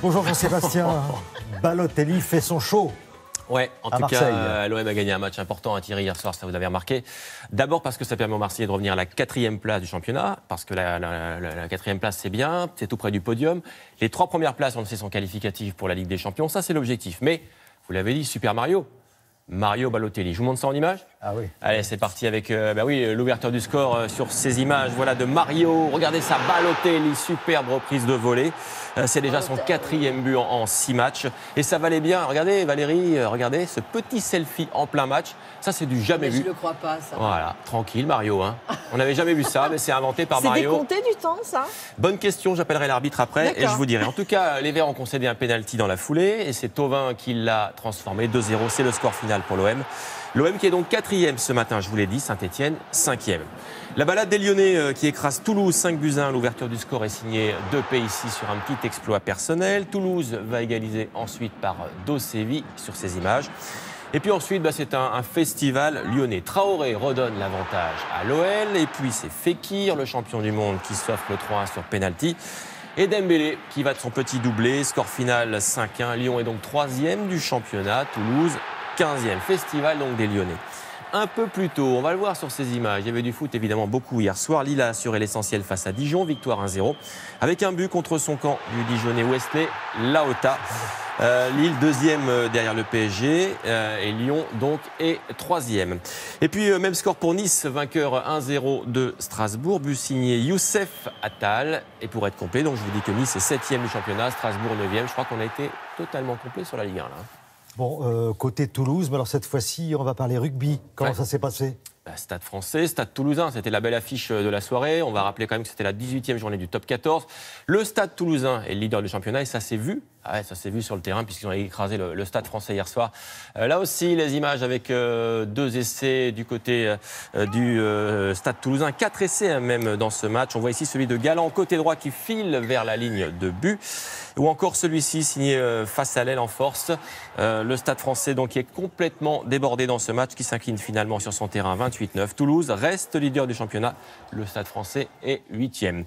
Bonjour Jean-Sébastien. Balotelli fait son show. Ouais, en tout Marseille. cas, l'OM a gagné un match important à Thierry hier soir, ça vous avez remarqué. D'abord parce que ça permet aux Marseillais de revenir à la 4e place du championnat, parce que la 4e place c'est bien, c'est tout près du podium. Les 3 premières places, on le sait, sont qualificatives pour la Ligue des Champions, ça c'est l'objectif. Mais, vous l'avez dit, Super Mario Balotelli. Je vous montre ça en image ? Ah oui. Allez, c'est parti avec l'ouverture du score sur ces images. Voilà de Mario. Regardez ça, Balotelli, superbe reprise de volée. C'est déjà son 4e but en 6 matchs. Et ça valait bien. Regardez Valérie, regardez ce petit selfie en plein match. Ça, c'est du jamais vu. Je ne le crois pas, ça. Voilà, tranquille Mario. Hein. On n'avait jamais vu ça, mais c'est inventé par Mario. C'est décompté du temps, ça ? Bonne question, j'appellerai l'arbitre après et je vous dirai. En tout cas, les Verts ont concédé un pénalty dans la foulée et c'est Thauvin qui l'a transformé. 2-0, c'est le score final pour l'OM. L'OM qui est donc 4e ce matin, je vous l'ai dit, Saint-Etienne 5e. La balade des Lyonnais qui écrase Toulouse 5-1. L'ouverture du score est signée Depay ici sur un petit exploit personnel. Toulouse va égaliser ensuite par Dosevi sur ces images. Et puis ensuite, c'est un festival lyonnais. Traoré redonne l'avantage à l'OL. Et puis c'est Fekir, le champion du monde, qui s'offre le 3-1 sur penalty. Et Dembélé qui va de son petit doublé. Score final 5-1. Lyon est donc 3e du championnat. Toulouse 15e. Festival donc des Lyonnais. Un peu plus tôt, on va le voir sur ces images. Il y avait du foot évidemment beaucoup hier soir. Lille a assuré l'essentiel face à Dijon. Victoire 1-0. Avec un but contre son camp du Dijonais Wesley Laota. Lille 2e derrière le PSG et Lyon donc est 3e. Et puis même score pour Nice, vainqueur 1-0 de Strasbourg, but signé Youssef Attal. Et pour être complet, donc je vous dis que Nice est 7e du championnat, Strasbourg 9e. Je crois qu'on a été totalement complet sur la Ligue 1 là. Bon, côté Toulouse, mais alors cette fois-ci, on va parler rugby. Comment ça s'est passé ? Stade français, Stade toulousain, c'était la belle affiche de la soirée. On va rappeler quand même que c'était la 18e journée du top 14. Le Stade toulousain est le leader du championnat et ça s'est vu. Ah ouais, ça s'est vu sur le terrain puisqu'ils ont écrasé le Stade français hier soir. Là aussi, les images avec 2 essais du côté du Stade toulousain. 4 essais même dans ce match. On voit ici celui de Galland, côté droit, qui file vers la ligne de but. Ou encore celui-ci signé face à l'aile en force. Le Stade français donc qui est complètement débordé dans ce match, qui s'incline finalement sur son terrain 28-9. Toulouse reste leader du championnat. Le Stade français est 8e.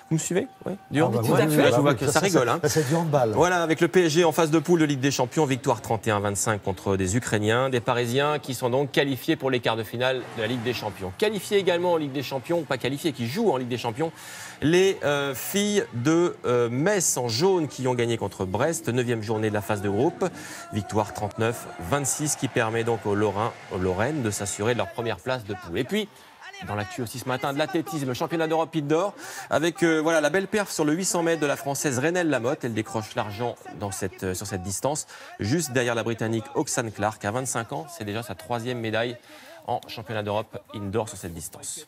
Vous me suivez ? Oui. Du hand ? tout à fait. Je vois que ça rigole. Hein. C'est du handball. Voilà, avec le PSG en phase de poule de Ligue des Champions, victoire 31-25 contre des Ukrainiens, des Parisiens qui sont donc qualifiés pour les quarts de finale de la Ligue des Champions. Qualifiés également en Ligue des Champions, pas qualifiés, qui jouent en Ligue des Champions, les filles de Metz en jaune qui ont gagné contre Brest, 9e journée de la phase de groupe, victoire 39-26 qui permet donc aux Lorraines de s'assurer de leur première place de poule. Et puis, dans l'actu aussi ce matin, de l'athlétisme, championnat d'Europe indoor, avec la belle perf sur le 800 mètres de la Française Renelle Lamotte. Elle décroche l'argent sur cette distance, juste derrière la Britannique Oxane Clark. À 25 ans, c'est déjà sa 3e médaille en championnat d'Europe indoor sur cette distance.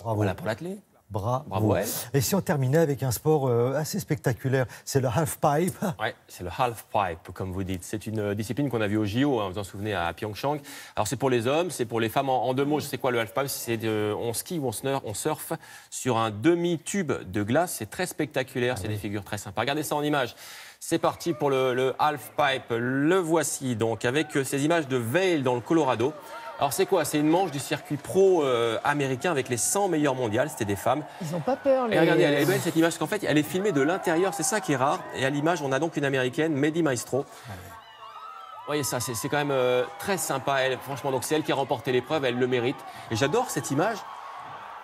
Bravo. Voilà pour l'athlète. Bravo. Elle. Et si on terminait avec un sport assez spectaculaire, c'est le half-pipe. Oui, c'est le half-pipe, comme vous dites. C'est une discipline qu'on a vue au JO, hein, vous en souvenez, à Pyeongchang. Alors c'est pour les hommes, c'est pour les femmes. En 2 mots, je sais quoi le half-pipe, c'est on skie ou on surfe sur un demi-tube de glace. C'est très spectaculaire, c'est des figures très sympas. Regardez ça en image. C'est parti pour le half-pipe. Le voici donc avec ces images de Vail dans le Colorado. Alors c'est quoi ? C'est une manche du circuit pro américain avec les 100 meilleures mondiales, c'était des femmes. Ils n'ont pas peur, les... Et regardez, elle est belle cette image, parce qu'en fait, elle est filmée de l'intérieur, c'est ça qui est rare. Et à l'image, on a donc une américaine, Mehdi Maestro. Vous voyez ça, c'est quand même très sympa, elle, franchement. Donc c'est elle qui a remporté l'épreuve, elle le mérite. Et j'adore cette image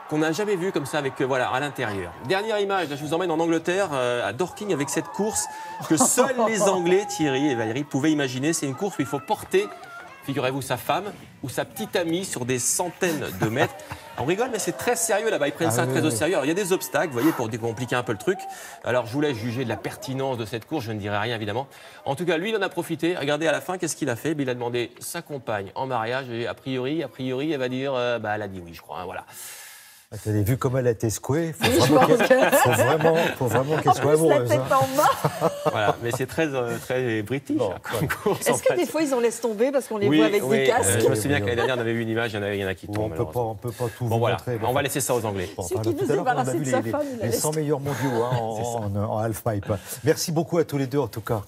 qu'on n'a jamais vue comme ça, avec à l'intérieur. Dernière image, là, je vous emmène en Angleterre, à Dorking, avec cette course que seuls les Anglais, Thierry et Valérie, pouvaient imaginer. C'est une course où il faut porter, figurez-vous, sa femme ou sa petite amie sur des centaines de mètres. On rigole, mais c'est très sérieux là-bas. Ils prennent ça très au sérieux. Alors, il y a des obstacles, vous voyez, pour décompliquer un peu le truc. Alors, je vous laisse juger de la pertinence de cette course. Je ne dirai rien, évidemment. En tout cas, lui, il en a profité. Regardez, à la fin, qu'est-ce qu'il a fait ? Il a demandé sa compagne en mariage. Et a priori, elle va dire, elle a dit oui, je crois. Hein, voilà. Tu as vu comment elle a été secouée. Faut vraiment qu'elle soit amoureuse. La tête en bas. Voilà, mais c'est très british comme course. Est-ce que des fois, ils en laissent tomber parce qu'on les voit avec des casques Je me souviens que l'année dernière, on avait vu une image, il y en a qui tombent. On peut pas tout vous montrer. On va laisser ça aux Anglais. Bon, Celui qui tout veut à l'heure, on a débarrasser vu de sa femme, il la les laisse 100 meilleurs mondiaux en half-pipe. Merci beaucoup à tous les deux, en tout cas.